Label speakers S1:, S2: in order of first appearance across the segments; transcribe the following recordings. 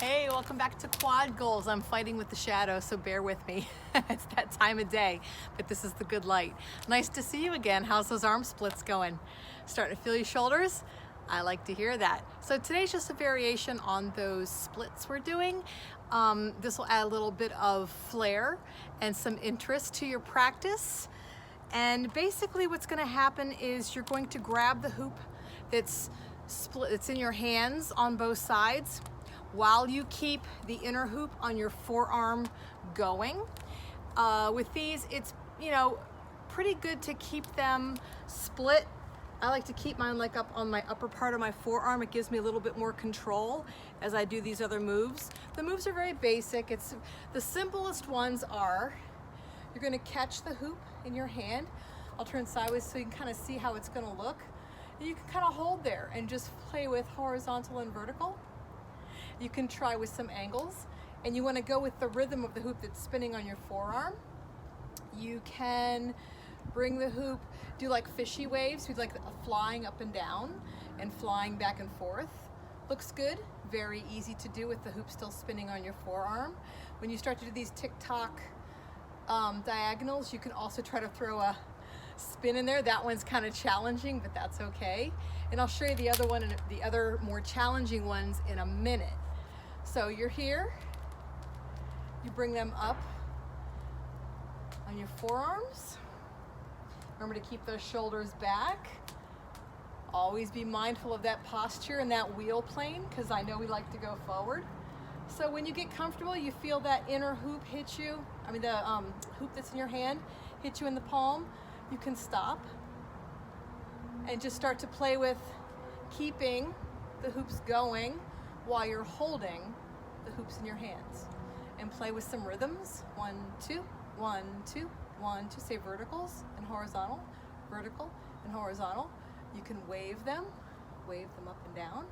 S1: Hey, welcome back to Quad Goals. I'm fighting with the shadow, so bear with me. It's that time of day, but this is the good light. Nice to see you again. How's those arm splits going? Starting to feel your shoulders? I like to hear that. So today's just a variation on those splits we're doing. This will add a little bit of flair and some interest to your practice. And basically what's going to happen is you're going to grab the hoop that's in your hands on both sides, while you keep the inner hoop on your forearm going. With these, it's, pretty good to keep them split. I like to keep mine like up on my upper part of my forearm. It gives me a little bit more control as I do these other moves. The moves are very basic. The simplest ones are, you're gonna catch the hoop in your hand. I'll turn sideways so you can kind of see how it's gonna look. And you can kind of hold there and just play with horizontal and vertical. You can try with some angles, and you want to go with the rhythm of the hoop that's spinning on your forearm. You can bring the hoop, do like fishy waves, do like flying up and down and flying back and forth. Looks good, very easy to do with the hoop still spinning on your forearm. When you start to do these tick-tock diagonals, you can also try to throw a spin in there. That one's kind of challenging, but that's okay. And I'll show you the other one and the other more challenging ones in a minute. So you're here, you bring them up on your forearms. Remember to keep those shoulders back. Always be mindful of that posture and that wheel plane, because I know we like to go forward. So when you get comfortable, you feel that inner hoop hit you, the hoop that's in your hand hit you in the palm, you can stop and just start to play with keeping the hoops going while you're holding the hoops in your hands, and play with some rhythms. 1, 2, 1, 2, 1, 2. Say verticals and horizontal, vertical and horizontal. You can wave them up and down,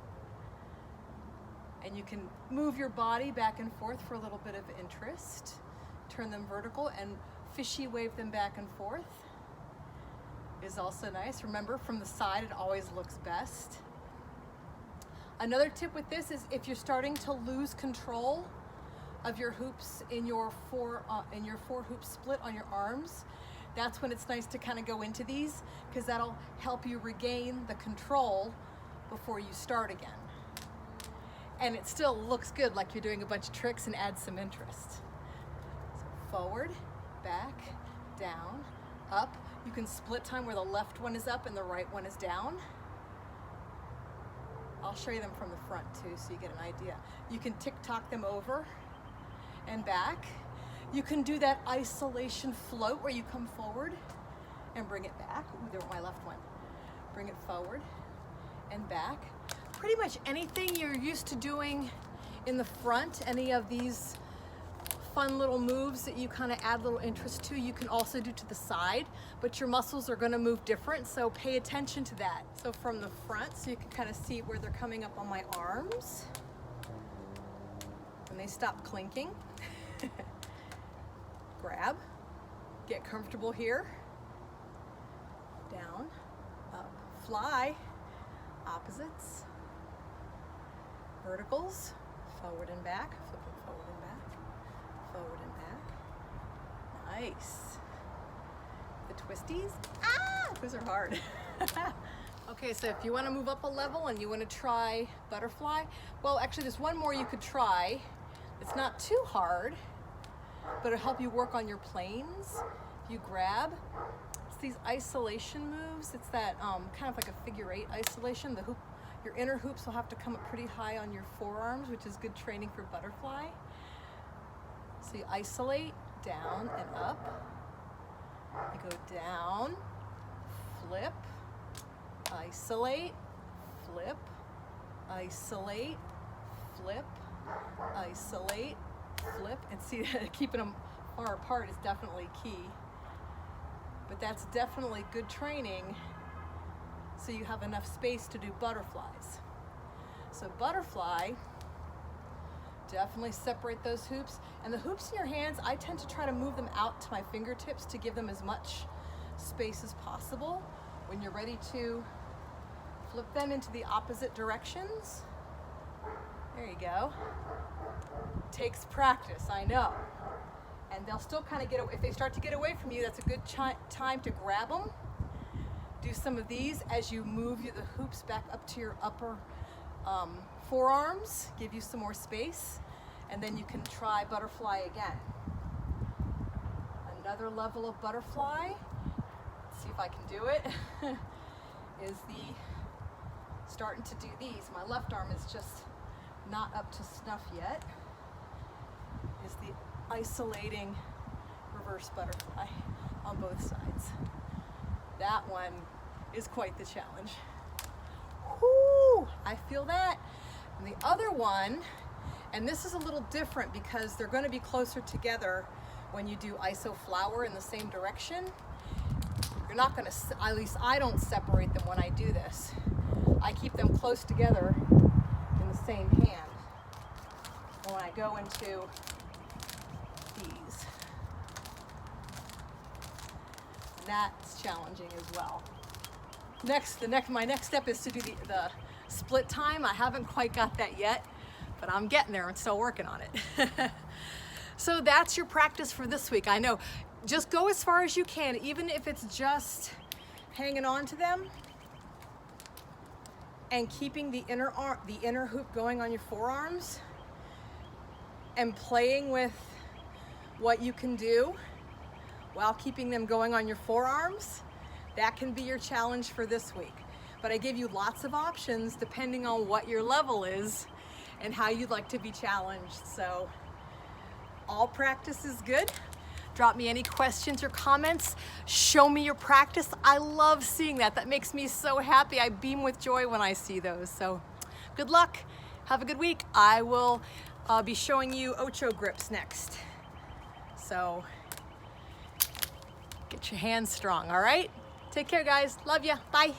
S1: and you can move your body back and forth for a little bit of interest. Turn them vertical and fishy wave them back and forth is also nice. Remember, from the side it always looks best. Another tip with this is if you're starting to lose control of your hoops in your four hoop split on your arms, that's when it's nice to kind of go into these, because that'll help you regain the control before you start again. And it still looks good, like you're doing a bunch of tricks, and adds some interest. So forward, back, down, up. You can split time where the left one is up and the right one is down. I'll show you them from the front too, so you get an idea. You can tick-tock them over and back. You can do that isolation float where you come forward and bring it back. Ooh, there went my left one. Bring it forward and back. Pretty much anything you're used to doing in the front, any of these fun little moves that you kind of add little interest to, you can also do to the side, but your muscles are going to move different, so pay attention to that. So from the front, so you can kind of see where they're coming up on my arms when they stop clinking. Grab, get comfortable here, down, up, fly, opposites, verticals, forward and back, flipping forward and back, forward and back. Nice. The twisties. Ah, those are hard. Okay, so if you want to move up a level and you want to try butterfly, well, actually there's one more you could try. It's not too hard, but it'll help you work on your planes. If you grab, it's these isolation moves. It's that kind of like a figure 8 isolation. The hoop, your inner hoops will have to come up pretty high on your forearms, which is good training for butterfly. So you isolate, down and up. You go down, flip, isolate, flip, isolate, flip, isolate, flip. And see, keeping them far apart is definitely key. But that's definitely good training, so you have enough space to do butterflies. So butterfly, definitely separate those hoops. And the hoops in your hands, I tend to try to move them out to my fingertips to give them as much space as possible. When you're ready to flip them into the opposite directions, there you go. Takes practice, I know. And they'll still kind of if they start to get away from you, that's a good time to grab them. Do some of these as you move the hoops back up to your upper forearms, give you some more space, and then you can try butterfly again. Another level of butterfly, let's see if I can do it, is starting to do these. My left arm is just not up to snuff yet, is the isolating reverse butterfly on both sides. That one is quite the challenge. Whoo, I feel that. And the other one, and this is a little different because they're going to be closer together when you do iso flower in the same direction. You're not going to, at least I don't separate them when I do this. I keep them close together in the same hand when I go into these. That's challenging as well. My next step is to do the split time. I haven't quite got that yet, but I'm getting there and still working on it. So that's your practice for this week. I know, just go as far as you can, even if it's just hanging on to them and keeping the inner hoop going on your forearms and playing with what you can do while keeping them going on your forearms. That can be your challenge for this week. But I give you lots of options depending on what your level is and how you'd like to be challenged. So all practice is good. Drop me any questions or comments. Show me your practice. I love seeing that. That makes me so happy. I beam with joy when I see those. So good luck. Have a good week. I will be showing you ocho grips next. So get your hands strong, all right? Take care, guys. Love ya. Bye.